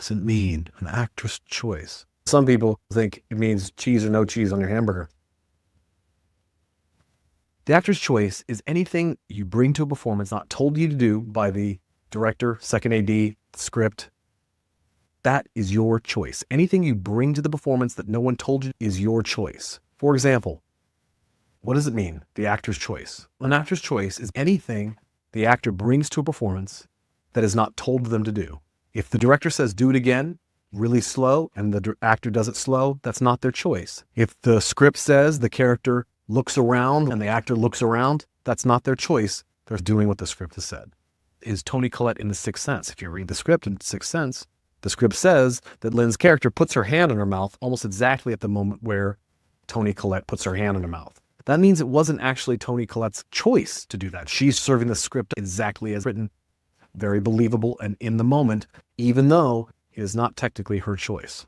does it mean, an actor's choice? Some people think it means cheese or no cheese on your hamburger. The actor's choice is anything you bring to a performance not told you to do by the director, second AD, script. That is your choice. Anything you bring to the performance that no one told you is your choice. For example, what does it mean, the actor's choice? An actor's choice is anything the actor brings to a performance that is not told them to do. If the director says, do it again, really slow, and the actor does it slow, that's not their choice. If the script says the character looks around and the actor looks around, that's not their choice. They're doing what the script has said. Is Toni Collette in The Sixth Sense? If you read the script in Sixth Sense, the script says that Lynn's character puts her hand on her mouth almost exactly at the moment where Toni Collette puts her hand on her mouth. That means it wasn't actually Toni Collette's choice to do that. She's serving the script exactly as written, very believable and in the moment, even though it is not technically her choice.